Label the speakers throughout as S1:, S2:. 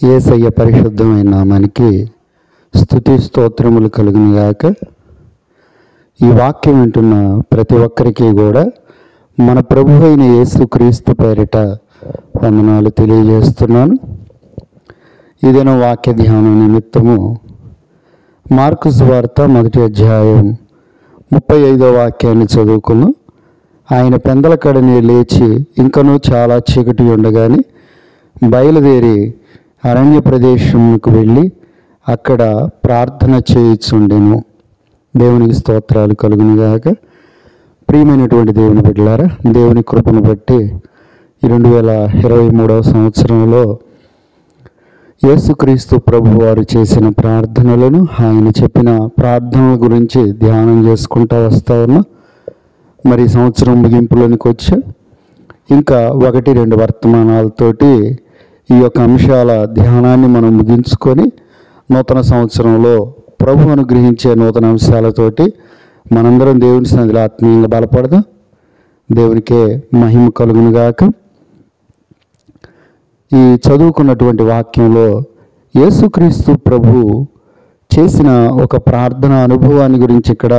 S1: యేసయ్య పరిశుద్ధమైన నామానికి స్తుతి స్తోత్రములు కలుగునుగాక. ఈ వాక్యం వింటున్న ప్రతి ఒక్కరికి కూడా మన ప్రభు అయిన యేసుక్రీస్తు పేరిట వందనాలు తెలియజేస్తున్నాను. ఇదేనో వాక్య ధ్యానం నిమిత్తము మార్కు సువార్త 1వ అధ్యాయం 35వ వాక్యాన్ని చదువుకున్నాం. ఆయన పెందలకడని లేచి ఇంకనూ చాలా చీకటి ఉండగానే బయలుదేరి అరణ్య ప్రదేశంకు వెళ్ళి అక్కడ ప్రార్థన చేయుచుండెను. దేవునికి స్తోత్రాలు కలుగునుగాక. ప్రియమైనటువంటి దేవుని బిడ్డలారా, దేవుని కృపను బట్టి 2023వ సంవత్సరంలో యేసుక్రీస్తు ప్రభు వారు చేసిన ప్రార్థనలను, ఆయన చెప్పిన ప్రార్థనల గురించి ధ్యానం చేసుకుంటూ వస్తూ ఉన్నా. మరి సంవత్సరం ముగింపులోనికి వచ్చా. ఇంకా 1-2 వర్తమానాలతోటి ఈ యొక్క అంశాల ధ్యానాన్ని మనం ముగించుకొని నూతన సంవత్సరంలో ప్రభు అనుగ్రహించే నూతన అంశాలతోటి మనందరం దేవుని సన్నిధిలో ఆత్మీయంగా బలపడదాం. దేవునికే మహిమ కలుగునుగాక. ఈ చదువుకున్నటువంటి వాక్యంలో యేసుక్రీస్తు ప్రభు చేసిన ఒక ప్రార్థన అనుభవాన్ని గురించి ఇక్కడ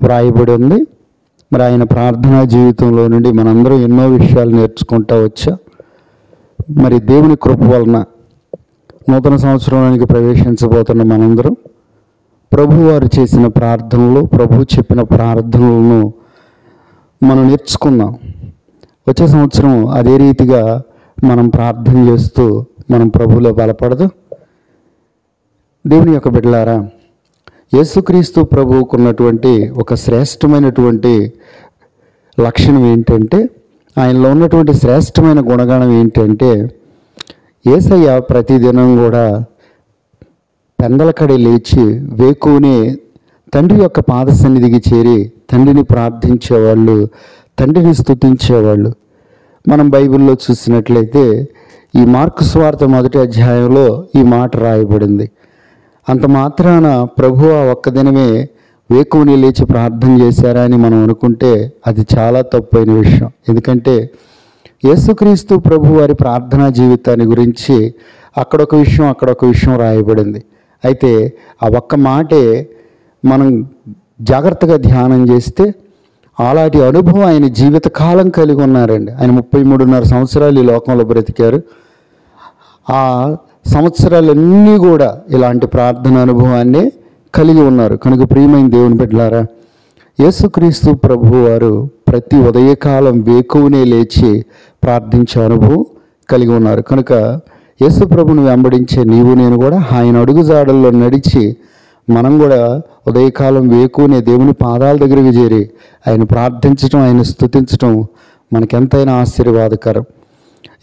S1: వ్రాయబడి ఉంది. మరి ఆయన ప్రార్థనా జీవితంలో నుండి మనందరం ఎన్నో విషయాలు నేర్చుకుంటూ వచ్చా. మరి దేవుని కృప వలన నూతన సంవత్సరానికి ప్రవేశించబోతున్న మనందరం ప్రభు వారు చేసిన ప్రార్థనలు, ప్రభు చెప్పిన ప్రార్థనలను మనం నేర్చుకుందాం. వచ్చే సంవత్సరం అదే రీతిగా మనం ప్రార్థన చేస్తూ మనం ప్రభువులో బలపడదాం. దేవుని యొక్క బిడ్డలారా, యేసుక్రీస్తు ప్రభువుకున్నటువంటి ఒక శ్రేష్టమైనటువంటి లక్షణం ఏంటంటే, ఆయనలో ఉన్నటువంటి శ్రేష్టమైన గుణగణం ఏంటంటే, యేసయ్య ప్రతిదినం కూడా పెందలకడి లేచి వేకువనే తండ్రి యొక్క పాద సన్నిధికి చేరి తండ్రిని ప్రార్థించేవాళ్ళు, తండ్రిని స్తుతించేవాళ్ళు. మనం బైబిల్లో చూసినట్లయితే ఈ మార్కు సువార్త 1వ అధ్యాయంలో ఈ మాట రాయబడింది. అంత మాత్రాన ప్రభువు ఆ ఒక్క దినమే వేకువని లేచి ప్రార్థన చేశారా అని మనం అనుకుంటే అది చాలా తప్పైన విషయం. ఎందుకంటే యేసుక్రీస్తు ప్రభు వారి ప్రార్థనా జీవితాన్ని గురించి అక్కడొక విషయం రాయబడింది. అయితే ఆ ఒక్క మాటే మనం జాగ్రత్తగా ధ్యానం చేస్తే అలాంటి అనుభవం ఆయన జీవితకాలం కలిగి ఉన్నారండి. ఆయన 33.5 సంవత్సరాలు ఈ లోకంలో బ్రతికారు. ఆ సంవత్సరాలన్నీ కూడా ఇలాంటి ప్రార్థన అనుభవాన్ని కలిగి ఉన్నారు. కనుక ప్రియమైన దేవుని బిడ్డలారా, యేసుక్రీస్తు ప్రభు వారు ప్రతి ఉదయకాలం వేకువనే లేచి ప్రార్థించే అనుభవం కలిగి ఉన్నారు. కనుక యేసు ప్రభుని వెంబడించే నీవు నేను కూడా ఆయన అడుగుజాడల్లో నడిచి మనం కూడా ఉదయకాలం వేకువనే దేవుని పాదాల దగ్గరికి చేరి ఆయన ప్రార్థించడం, ఆయన స్తుతించడం మనకెంతైనా ఆశీర్వాదకరం.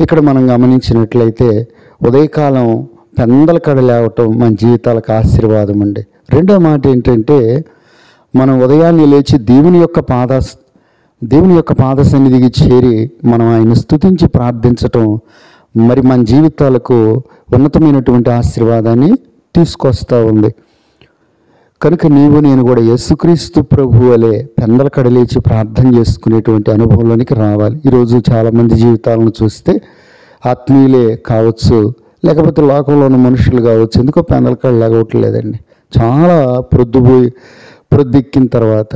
S1: ఇక్కడ మనం గమనించినట్లయితే ఉదయకాలం పెందలకడ లేవటం మన జీవితాలకు ఆశీర్వాదం అండి. రెండో మాట ఏంటంటే, మనం ఉదయాన్నే లేచి దేవుని యొక్క పాద సన్నిధికి చేరి మనం ఆయన స్తుతించి ప్రార్థించటం మరి మన జీవితాలకు ఉన్నతమైనటువంటి ఆశీర్వాదాన్ని తీసుకొస్తూ ఉంది. కనుక నీవు నేను కూడా యేసుక్రీస్తు ప్రభు వలె పెందలకడ లేచి ప్రార్థన చేసుకునేటువంటి అనుభవంలోనికి రావాలి. ఈరోజు చాలామంది జీవితాలను చూస్తే ఆత్మీయులే కావచ్చు, లేకపోతే లోకంలో ఉన్న మనుషులు కావచ్చు, ఎందుకో పెందలకడ లేగవట్లేదండి. చాలా ప్రొద్దెక్కిన తర్వాత,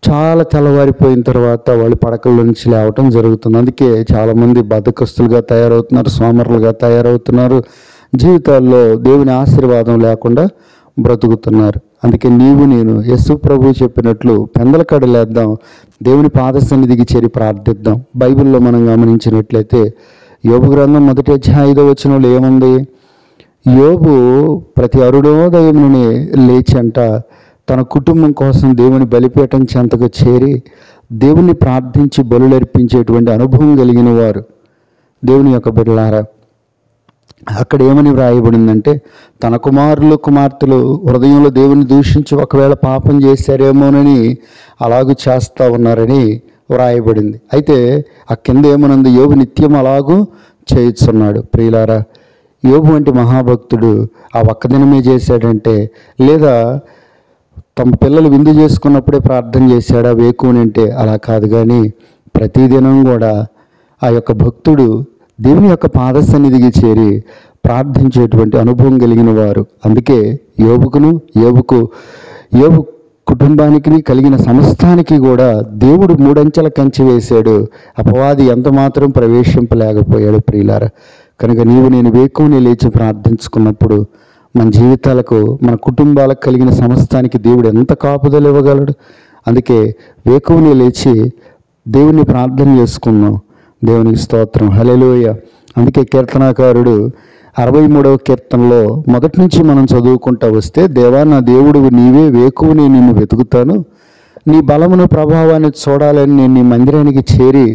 S1: చాలా తెల్లవారిపోయిన తర్వాత వాళ్ళు పడకల నుంచి లేవటం జరుగుతుంది. అందుకే చాలామంది బద్ధకస్తులుగా తయారవుతున్నారు, సోమరులుగా తయారవుతున్నారు, జీవితాల్లో దేవుని ఆశీర్వాదం లేకుండా బ్రతుకుతున్నారు. అందుకే నీవు నేను యేసు ప్రభు చెప్పినట్లు పెందలకడ లేద్దాం, దేవుని పాద సన్నిధికి చేరి ప్రార్థిద్దాం. బైబిల్లో మనం గమనించినట్లయితే యోబు గ్రంథం 1వ అధ్యాయం 5వ వచనంలో ఏముంది? యోబు ప్రతి అరుణోదయమునే లేచంట తన కుటుంబం కోసం దేవుని బలిపీఠం చెంతకు చేరి దేవుని ప్రార్థించి బలులర్పించేటువంటి అనుభవం కలిగిన వారు. దేవుని యొక్క బిడ్డలారా, అక్కడ ఏమని వ్రాయబడిందంటే, తన కుమారులు కుమార్తెలు హృదయంలో దేవుని దూషించి ఒకవేళ పాపం చేశారేమోనని అలాగూ చేస్తూ ఉన్నారని వ్రాయబడింది. అయితే ఆ కింద ఏమనుంది? యోబు నిత్యం అలాగూ చేయుచున్నాడు. ప్రియులారా, యోబు వంటి మహాభక్తుడు ఆ ఒక్క దినమే చేశాడంటే, లేదా తమ పిల్లలు విందు చేసుకున్నప్పుడే ప్రార్థన చేశాడా వేకువనంటే అలా కాదు. కానీ ప్రతిదినం కూడా ఆ యొక్క భక్తుడు దేవుని యొక్క పాద సన్నిధికి చేరి ప్రార్థించేటువంటి అనుభవం కలిగిన వారు. అందుకే యోబు కుటుంబానికి కలిగిన సమస్తానికి కూడా దేవుడు మూడంచెల కంచి వేశాడు. అపవాది ఎంత మాత్రం ప్రవేశింపలేకపోయాడు ప్రియులారా. కనుక నీవు నేను వేకువని లేచి ప్రార్థించుకున్నప్పుడు మన జీవితాలకు, మన కుటుంబాలకు కలిగిన సమస్తానికి దేవుడు ఎంత కాపుదలు ఇవ్వగలడు. అందుకే వేకువని లేచి దేవుని ప్రార్థన చేసుకున్నాం. దేవునికి స్తోత్రం, హల్లెలూయా. అందుకే కీర్తనాకారుడు 63వ కీర్తనలో మొదటి నుంచి మనం చదువుకుంటూ వస్తే, దేవా నా దేవుడు నీవే, వేకువని నిన్ను వెతుకుతాను, నీ బలమును ప్రభావాన్ని చూడాలని నేను నీ మందిరానికి చేరి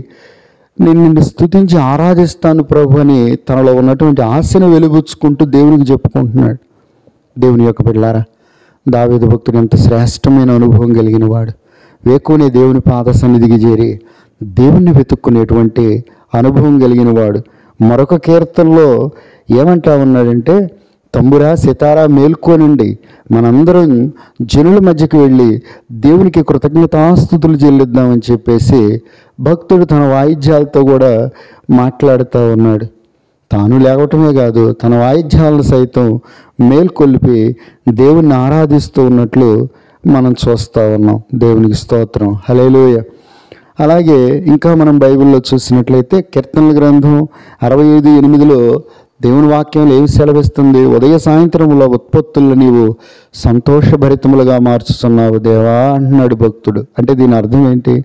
S1: నేను నిన్ను స్తుతించి ఆరాధిస్తాను ప్రభు అని తనలో ఉన్నటువంటి ఆశను వెలుగుచ్చుకుంటూ దేవునికి చెప్పుకుంటున్నాడు. దేవుని యొక్క బిడ్డలారా, దావీదు భక్తుడు ఎంత శ్రేష్టమైన అనుభవం కలిగిన వాడు. వేకువనే దేవుని పాద సన్నిధికి చేరి దేవుణ్ణి వెతుక్కునేటువంటి అనుభవం కలిగిన వాడు. మరొక కీర్తనలో ఏమంటా ఉన్నాడంటే, తంబురా సితారా మేల్కోనండి, మనందరం జనుల మధ్యకి వెళ్ళి దేవునికి కృతజ్ఞతాస్తుతులు చెల్లిద్దామని చెప్పేసి భక్తుడు తన వాయిద్యాలతో కూడా మాట్లాడుతూ ఉన్నాడు. తాను లేవటమే కాదు, తన వాయిద్యాలను సైతం మేల్కొల్పి దేవుణ్ణి ఆరాధిస్తూ ఉన్నట్లు మనం చూస్తూ ఉన్నాం. దేవునికి స్తోత్రం, హల్లెలూయా. అలాగే ఇంకా మనం బైబిల్లో చూసినట్లయితే కీర్తనల గ్రంథం 65:8 దేవుని వాక్యం ఏమి సెలవిస్తుంది? ఉదయ సాయంత్రముల ఉత్పత్తులను నీవు సంతోషభరితములుగా మార్చుతున్నావు దేవా అంటున్నాడు భక్తుడు. అంటే దీని అర్థం ఏంటి?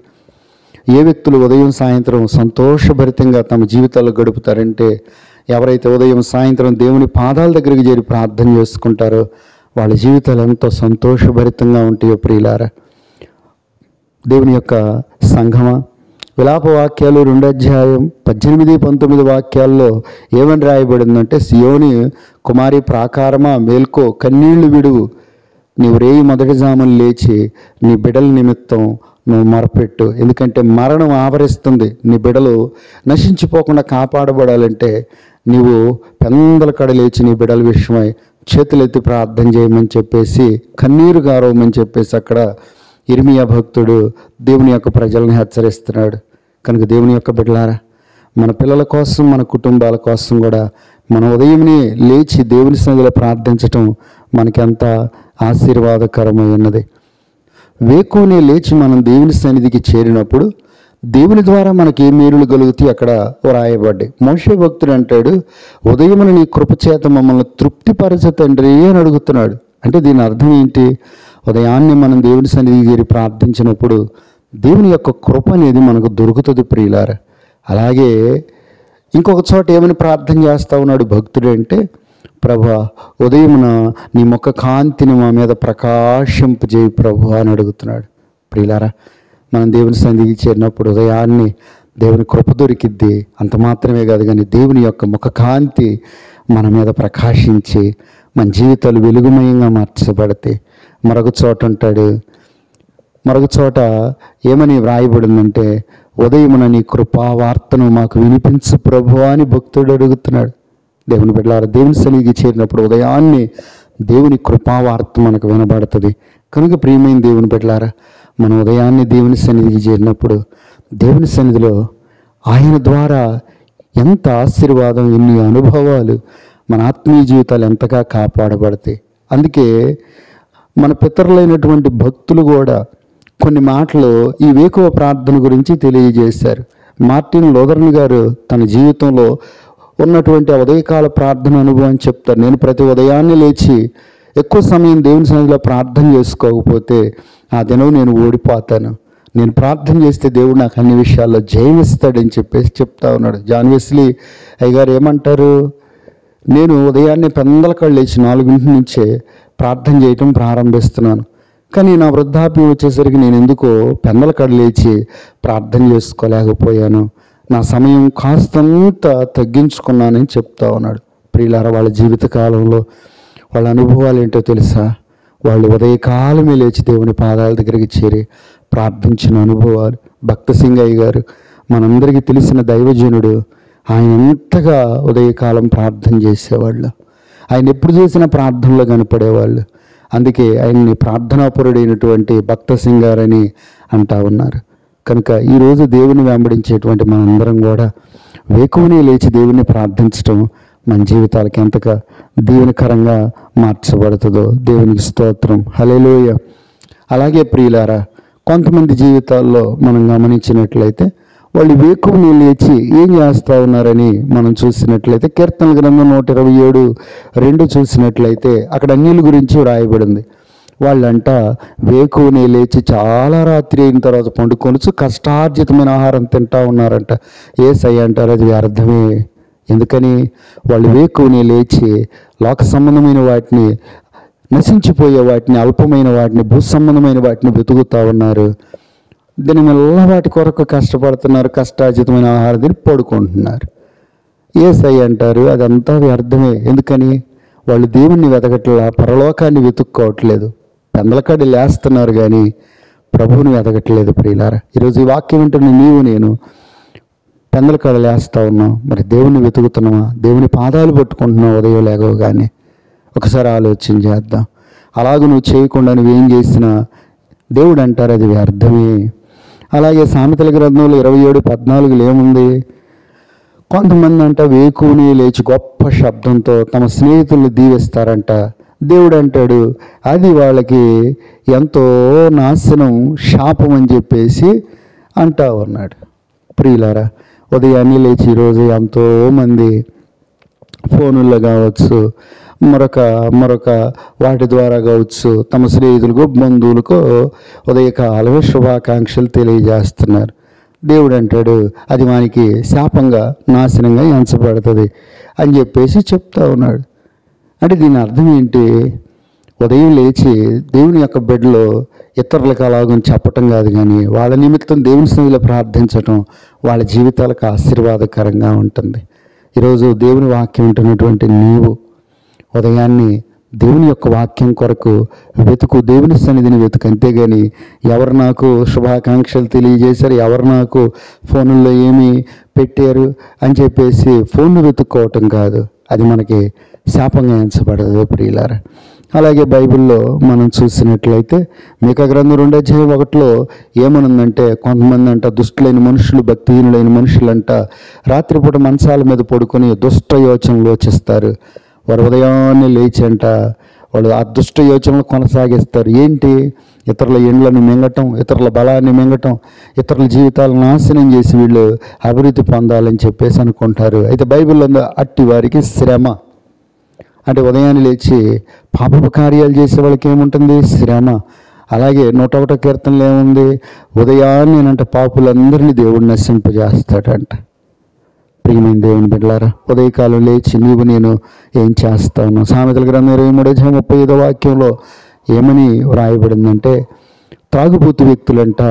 S1: ఏ వ్యక్తులు ఉదయం సాయంత్రం సంతోషభరితంగా తమ జీవితాలు గడుపుతారంటే, ఎవరైతే ఉదయం సాయంత్రం దేవుని పాదాల దగ్గరికి చేరి ప్రార్థన చేసుకుంటారో వాళ్ళ జీవితాలు ఎంతో సంతోషభరితంగా ఉంటాయో ప్రియులారా. దేవుని యొక్క సంఘమా, విలాప వాక్యాలు 2:18-19 వాక్యాల్లో ఏమని రాయబడిందంటే, సియోని కుమారి ప్రాకారమా మేల్కో, కన్నీళ్లు విడువు, నీవు రేయి మొదటి జాములు లేచి నీ బిడ్డల నిమిత్తం నువ్వు మొరపెట్టు. ఎందుకంటే మరణం ఆవరిస్తుంది. నీ బిడ్డలు నశించిపోకుండా కాపాడబడాలంటే నీవు పెందల కడ లేచి నీ బిడ్డల విషయమై చేతులెత్తి ప్రార్థన చేయమని చెప్పేసి, కన్నీరు గారవమని చెప్పేసి అక్కడ ఇర్మియా భక్తుడు దేవుని యొక్క ప్రజలను హెచ్చరిస్తున్నాడు. కనుక దేవుని యొక్క బిడ్డలారా, మన పిల్లల కోసం, మన కుటుంబాల కోసం కూడా మన ఉదయంని లేచి దేవుని సన్నిధిలో ప్రార్థించటం మనకెంత ఆశీర్వాదకరమై ఉన్నది. వేకువనే లేచి మనం దేవుని సన్నిధికి చేరినప్పుడు దేవుని ద్వారా మనకి ఏ మేలులు కలుగుతాయి అక్కడ వ్రాయబడ్డాయి. మోషే భక్తుడు అంటాడు, ఉదయమున నీ కృపచేత మమ్మల్ని తృప్తిపరచ తండ్రి అని అడుగుతున్నాడు. అంటే దీని అర్థం ఏంటి? ఉదయాన్నే మనం దేవుని సన్నిధికి చేరి ప్రార్థించినప్పుడు దేవుని యొక్క కృప అనేది మనకు దొరుకుతుంది ప్రియులారా. అలాగే ఇంకొక చోట ఏమని ప్రార్థన చేస్తూ ఉన్నాడు భక్తుడు అంటే, ప్రభా ఉదయమున నీ ముఖ కాంతిని మా మీద ప్రకాశింపజేయి ప్రభు అని అడుగుతున్నాడు. ప్రియులారా, మనం దేవుని సన్నిధికి చేరినప్పుడు ఉదయాన్నే దేవుని కృప దొరికిద్ది. అంత మాత్రమే కాదు, కానీ దేవుని యొక్క ముఖ కాంతి మన మీద ప్రకాశించి మన జీవితాలు వెలుగుమయంగా మార్చబడితే. మరొక చోట ఏమని వ్రాయబడిందంటే, ఉదయమున నీ కృపా వార్తను మాకు వినిపించు ప్రభు అని భక్తుడు అడుగుతున్నాడు. దేవుని బిడ్డలారా, దేవుని సన్నిధికి చేరినప్పుడు ఉదయాన్నే దేవుని కృపావార్త మనకు వినబడుతుంది. కనుక ప్రియమైన దేవుని బిడ్డలారా, మనం ఉదయాన్నే దేవుని సన్నిధికి చేరినప్పుడు దేవుని సన్నిధిలో ఆయన ద్వారా ఎంత ఆశీర్వాదం, ఎన్ని అనుభవాలు, మన ఆత్మీయ జీవితాలు ఎంతగా కాపాడబడతాయి. అందుకే మన పితరులైనటువంటి భక్తులు కూడా కొన్ని మాటలు ఈ వేకువ ప్రార్థన గురించి తెలియజేశారు. మార్టిన్ లూథరన్ గారు తన జీవితంలో ఉన్నటువంటి ఉదయకాల ప్రార్థన అనుభవం చెప్తారు. నేను ప్రతి ఉదయాన్నే లేచి ఎక్కువ సమయం దేవుని సన్నిధిలో ప్రార్థన చేసుకోకపోతే ఆ దినం నేను ఓడిపోతాను. నేను ప్రార్థన చేస్తే దేవుడు నాకు అన్ని విషయాల్లో జయమిస్తాడని చెప్పేసి చెప్తా ఉన్నాడు. జాన్ వెస్లీ అయ్యగారు ఏమంటారు? నేను ఉదయాన్నే పెందల కళ్ళు లేచి 4 నుంచే ప్రార్థన చేయటం ప్రారంభిస్తున్నాను. కానీ నా వృద్ధాప్యం వచ్చేసరికి నేను ఎందుకో పెందల కళ్ళు లేచి ప్రార్థన చేసుకోలేకపోయాను. నా సమయం కాస్తంత తగ్గించుకున్నానని చెప్తా ఉన్నాడు. ప్రియులారా, వాళ్ళ జీవితకాలంలో వాళ్ళ అనుభవాలు ఏంటో తెలుసా? వాళ్ళు ఉదయకాలమే లేచి దేవుని పాదాల దగ్గరికి చేరి ప్రార్థించిన అనుభవాలు. భక్త సింగయ్య గారు మనందరికీ తెలిసిన దైవజనుడు. ఆయన ఎంతగా ఉదయకాలం ప్రార్థన చేసేవాళ్ళు. ఆయన ఎప్పుడు చేసిన ప్రార్థనలో కనపడేవాళ్ళు. అందుకే ఆయన్ని ప్రార్థనాపరుడైనటువంటి భక్త సింగారని అంటా ఉన్నారు. కనుక ఈరోజు దేవుని వెంబడించేటువంటి మనందరం కూడా వేకువనే లేచి దేవుణ్ణి ప్రార్థించడం మన జీవితాలకి ఎంతగా దీవెనకరంగా మార్చబడుతుందో దేవునికి స్తోత్రం. హల్లెలూయ. అలాగే ప్రియులారా, కొంతమంది జీవితాల్లో మనం గమనించినట్లయితే వాళ్ళు వేకువనే లేచి ఏం చేస్తూ ఉన్నారని మనం చూసినట్లయితే కీర్తనల గ్రంథం 127:2 చూసినట్లయితే అక్కడ అన్యుల గురించి రాయబడింది. వాళ్ళంట వేకువనే లేచి చాలా రాత్రి అయిన తర్వాత పండుకొనొచ్చు కష్టార్జితమైన ఆహారం తింటా ఉన్నారంట. యేసయ్య అంటారు అది వ్యర్థమే. ఎందుకని? వాళ్ళు వేకువనే లేచి లోక సంబంధమైన వాటిని, నశించిపోయే వాటిని, అల్పమైన వాటిని, భూ సంబంధమైన వాటిని వెతుకుతూ ఉన్నారు. దీనివల్ల వాటి కొరకు కష్టపడుతున్నారు, కష్టార్జితమైన ఆహారం తిని పడుకుంటున్నారు. యేసయ్య అంటారు అదంతా వ్యర్థమే. ఎందుకని? వాళ్ళు దేవుణ్ణి వెతకట్లా, పరలోకాన్ని వెతుక్కోవట్లేదు. పెందలకాడి లేస్తున్నారు కానీ ప్రభువుని వెతకట్లేదు. ప్రియులారా, ఈరోజు ఈ వాక్యం వింటున్న నీవు నేను పెందలకాడ లేస్తూ ఉన్నాం, మరి దేవుణ్ణి వెతుకుతున్నావా? దేవుని పాదాలు పట్టుకుంటున్నావు ఉదయం లేవగానే? ఒకసారి ఆలోచన చేద్దాం. అలాగ నువ్వు చేయకుండా నువ్వేం చేసినా దేవుడు అంటారు అది వ్యర్థమే. అలాగే సామెతల గ్రంథంలో 27:14 ఏముంది? కొంతమంది అంట వేకువనే లేచి గొప్ప శబ్దంతో తమ స్నేహితుల్ని దీవిస్తారంట. దేవుడు అంటాడు అది వాళ్ళకి ఎంతో నాశనం, శాపం అని చెప్పేసి అంటా ఉన్నాడు. ప్రియులారా, ఉదయాన్నే లేచి ఈరోజు ఎంతోమంది ఫోనుల్లో కావచ్చు, మరొక వాటి ద్వారా కావచ్చు, తమ స్నేహితులకు, బంధువులకు ఉదయకాలమే శుభాకాంక్షలు తెలియజేస్తున్నారు. దేవుడు అంటాడు అది వానికి శాపంగా, నాశనంగా ఎంచబడుతుంది అని చెప్పేసి చెప్తా ఉన్నాడు. అంటే దీని అర్థం ఏంటి? ఉదయం లేచి దేవుని యొక్క బెడ్లో ఇతరులకు అలాగని చెప్పటం కాదు, కానీ వాళ్ళ నిమిత్తం దేవుని సన్నిధిలో ప్రార్థించటం వాళ్ళ జీవితాలకు ఆశీర్వాదకరంగా ఉంటుంది. ఈరోజు దేవుని వాక్యం ఉంటున్నటువంటి నీవు ఉదయాన్ని దేవుని యొక్క వాక్యం కొరకు వెతుకు, దేవుని సన్నిధిని వెతుకు. అంతేగాని ఎవరు నాకు శుభాకాంక్షలు తెలియజేశారు, ఎవరు నాకు ఫోన్లో ఏమి పెట్టారు అని చెప్పేసి ఫోన్ను వెతుక్కోవటం కాదు, అది మనకి శాపంగా ఎంచబడదు ప్రియులారా. అలాగే బైబిల్లో మనం చూసినట్లయితే మీకా గ్రంథం 2:1 ఏమనుందంటే కొంతమంది అంట దుష్టులైన మనుషులు, భక్తిహీనులైన మనుషులంట రాత్రిపూట మంచాల మీద పడుకొని దుష్ట యోచనలు యోచిస్తారు. వారు ఉదయాన్నే లేచి అంట వాళ్ళు ఆ దుష్ట యోచనలు కొనసాగిస్తారు. ఏంటి? ఇతరుల ఎండ్లను మింగటం, ఇతరుల బలాన్ని మింగటం, ఇతరుల జీవితాలను నాశనం చేసి వీళ్ళు అభివృద్ధి పొందాలని చెప్పేసి అనుకుంటారు. అయితే బైబిల్లో అట్టి వారికి శ్రమ అంటే ఉదయాన్నే లేచి పాపపు కార్యాలు చేసే వాళ్ళకి ఏముంటుంది? శ్రమ. అలాగే 101 కీర్తనలో ఏముంది? ఉదయాన్నేనంట పాపులందరినీ దేవుడు నశింపజేస్తాడంట. ప్రియమైన దేవుని బిడ్డలారా, ఉదయకాలం లేచి నీవు నేను ఏం చేస్తాను? సామెతల గ్రంథం 23:35 ఏమని వ్రాయబడిందంటే తాగుబోతు వ్యక్తులంట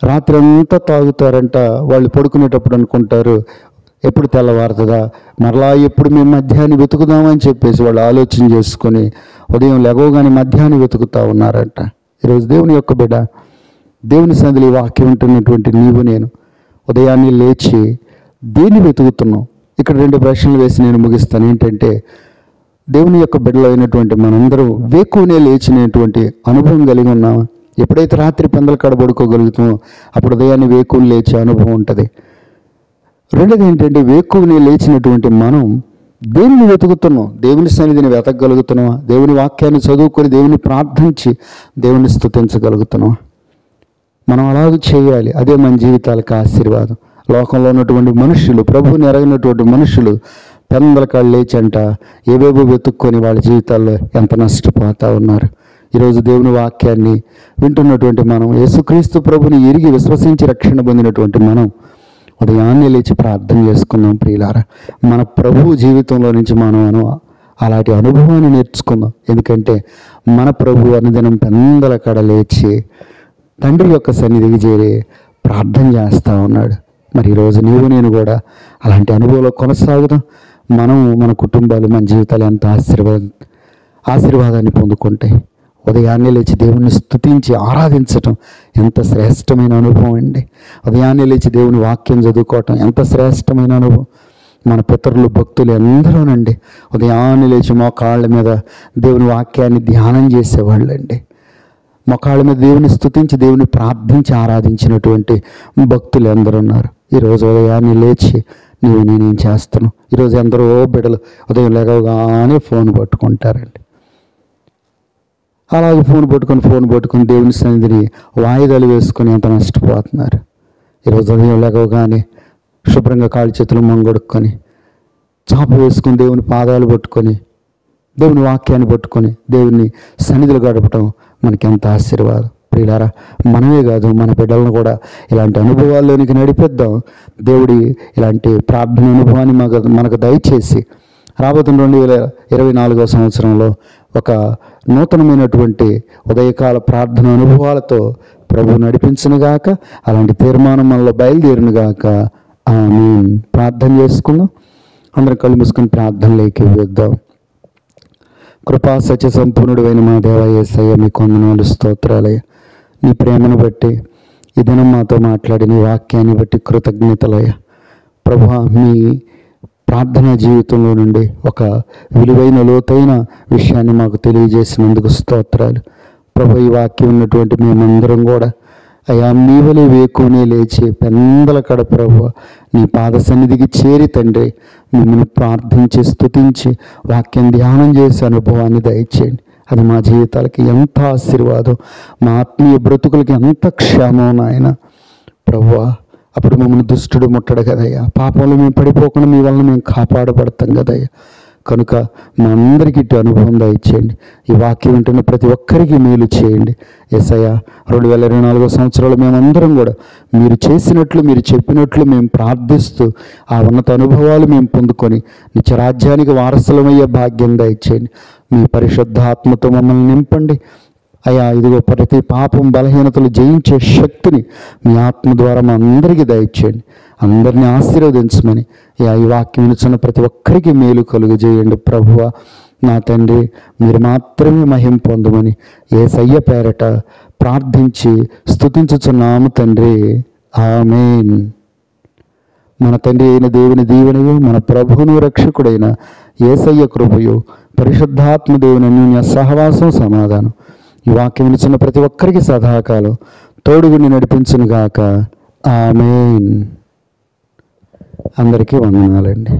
S1: రాత్రి అంతా తాగుతారంట. వాళ్ళు పడుకునేటప్పుడు అనుకుంటారు ఎప్పుడు తెల్లవారుతుందా, మరలా ఎప్పుడు మేము మధ్యాహ్నం వెతుకుదామని చెప్పేసి వాళ్ళు ఆలోచన చేసుకొని ఉదయం లెగవగానే మధ్యాహ్నం వెతుకుతూ ఉన్నారంట. ఈరోజు దేవుని యొక్క బిడ్డ, దేవుని సన్నిధిలో ఈ వాక్యం ఉంటున్నటువంటి నీవు నేను ఉదయాన్నే లేచి దేన్ని వెతుకుతున్నాం? ఇక్కడ 2 ప్రశ్నలు వేసి నేను ముగిస్తాను. ఏంటంటే దేవుని యొక్క బిడ్డలో అయినటువంటి మనందరూ వేకువనే లేచినటువంటి అనుభవం కలిగి ఉన్నామా? ఎప్పుడైతే రాత్రి పెందలకాడ పడుకోగలుగుతామో అప్పుడు ఉదయాన్నే వేకువని లేచే అనుభవం ఉంటుంది. రెండోది ఏంటంటే వేకువనే లేచినటువంటి మనం దేవుని వెతుకుతున్నాం, దేవుని సన్నిధిని వెతకగలుగుతున్నావా? దేవుని వాక్యాన్ని చదువుకొని దేవుని ప్రార్థించి దేవుని స్తుతించగలుగుతున్నావా? మనం అలాగ చేయాలి. అదే మన జీవితాలకు ఆశీర్వాదం. లోకంలో ఉన్నటువంటి మనుషులు, ప్రభువుని ఎరగినటువంటి మనుషులు పెందలకాళ్ళు లేచంట ఏవేవో వెతుక్కొని వాళ్ళ జీవితాల్లో ఎంత నష్టపోతూ ఉన్నారు. ఈరోజు దేవుని వాక్యాన్ని వింటున్నటువంటి మనం, యేసుక్రీస్తు ప్రభుని ఎరిగి విశ్వసించి రక్షణ పొందినటువంటి మనం ఉదయాన్నే లేచి ప్రార్థన చేసుకుందాం ప్రియులారా. మన ప్రభువు జీవితంలో నుంచి మనం అలాంటి అనుభవాన్ని నేర్చుకుందాం. ఎందుకంటే మన ప్రభువు అనుదినం పెందలకాడ లేచి తండ్రి యొక్క సన్నిధికి చేరి ప్రార్థన చేస్తూ ఉన్నాడు. మరి ఈరోజు నీవు నేను కూడా అలాంటి అనుభవంలో కొనసాగుదాం. మనము, మన కుటుంబాలు, మన జీవితాలు ఎంత ఆశీర్వాదాన్ని పొందుకుంటాయి. ఉదయాన్నే లేచి దేవుణ్ణి స్తుతించి ఆరాధించటం ఎంత శ్రేష్టమైన అనుభవం అండి. ఉదయాన్నే లేచి దేవుని వాక్యం చదువుకోవటం ఎంత శ్రేష్టమైన అనుభవం. మన పితరులు, భక్తులు ఎందరోనండి ఉదయాన్నే లేచి మోకాళ్ళ మీద దేవుని వాక్యాన్ని ధ్యానం చేసేవాళ్ళండి. మోకాళ్ళ మీద దేవుని స్తుతించి దేవుని ప్రార్థించి ఆరాధించినటువంటి భక్తులు ఎందరున్నారు. ఈరోజు ఉదయాన్నే లేచి నేనేం చేస్తాను. ఈరోజు ఎందరో బిడ్డలు ఉదయం లేవగానే ఫోన్ పట్టుకుంటారండి. అలాగే ఫోన్ పట్టుకొని దేవుని సన్నిధిని వాయిదాలు వేసుకొని ఎంత నష్టపోతున్నారు. ఈరోజు ఉదయం లేవగానే శుభ్రంగా కాళ్ళు చేతులు మంగొడుక్కొని చాప వేసుకొని దేవుని పాదాలు పట్టుకొని దేవుని వాక్యాన్ని పట్టుకొని దేవుని సన్నిధిలో గడపటం మనకి ఎంత ఆశీర్వాదం. ప్రియులారా, మనమే కాదు మన బిడ్డలను కూడా ఇలాంటి అనుభవాల్లోనికి నడిపిద్దాం. దేవుడి ఇలాంటి ప్రార్థన అనుభవాన్ని మనకు దయచేసి రాబోతున్న 2024వ సంవత్సరంలో ఒక నూతనమైనటువంటి ఉదయకాల ప్రార్థన అనుభవాలతో ప్రభు నడిపించునుగాక. అలాంటి తీర్మానం మనలో బయలుదేరునుగాక. ఆమేన్. ప్రార్థన చేసుకుందాం. అందరం కళ్ళు మూసుకొని ప్రార్థనలోకి వెళ్దాం. కృపా సత్య సంపూర్ణుడైన మా దేవ యేసయ్య, మీకు వందనాలు, స్తోత్రాలయ్య. నీ ప్రేమను బట్టి ఈ దినం మాతో మాట్లాడి నీ వాక్యాన్ని బట్టి కృతజ్ఞతలయ్య. ప్రభువా, మీ ప్రార్థనా జీవితంలో నుండి ఒక విలువైన లోతైన విషయాన్ని మాకు తెలియజేసినందుకు స్తోత్రాలు. ప్రభు, ఈ వాక్యం ఉన్నటువంటి మేమందరం కూడా అయ్యా నీ వలె వేకునే లేచి పెందల కడ ప్రభు నీ పాద సన్నిధికి చేరి తండ్రి మిమ్మల్ని ప్రార్థించి స్తుతించి వాక్యం ధ్యానం చేసే అనుభవాన్ని దయచేయండి. అది మా జీవితాలకి ఎంత ఆశీర్వాదం, మా ఆత్మీయ బ్రతుకులకి ఎంత క్షేమం నాయన. ప్రభువా, అప్పుడు మమ్మల్ని దుష్టుడు ముట్టడు కదయ్యా. పాపంలో మేము పడిపోకుండా మీ వలన మేము కాపాడబడతాం కదయ్యా. కనుక మా అందరికీ ఇటు అనుభవం దయచేయండి. ఈ వాక్యం వింటున్న ప్రతి ఒక్కరికి మేలు చేయండి. యేసయ్యా, 2024వ సంవత్సరంలో మేమందరం కూడా మీరు చేసినట్లు మీరు చెప్పినట్లు మేము ప్రార్థిస్తూ ఆ ఉన్నత అనుభవాలు మేము పొందుకొని నిత్యరాజ్యానికి వారసులమయ్యే భాగ్యం దయచేయండి. మీ పరిశుద్ధాత్మతో మమ్మల్ని నింపండి అయ్యా. ఇదిగో ప్రతి పాపం బలహీనతలు జయించే శక్తిని మీ ఆత్మ ద్వారా మా అందరికీ దయచేయండి. అందరినీ ఆశీర్వదించమని ఈ వాక్యం వినుచున్న ప్రతి ఒక్కరికి మేలు కలుగజేయండి. ప్రభువా, నా తండ్రి, మీరు మాత్రమే మహిమ పొందమని యేసయ్య పేరట ప్రార్థించి స్తుతించుచున్నాము తండ్రి. ఆమేన్. మన తండ్రి అయిన దేవుని దీవెనయు మన ప్రభువును రక్షకుడైన యేసయ్య కృపయు పరిశుద్ధాత్మ దేవుని అన్యోన్య సహవాసం సమాధానం ఈ వాక్యం వినిచిన ప్రతి ఒక్కరికి సదాకాలం తోడుగుని నడిపించునుగాక. ఆమేన్. అందరికీ వందనాలండి.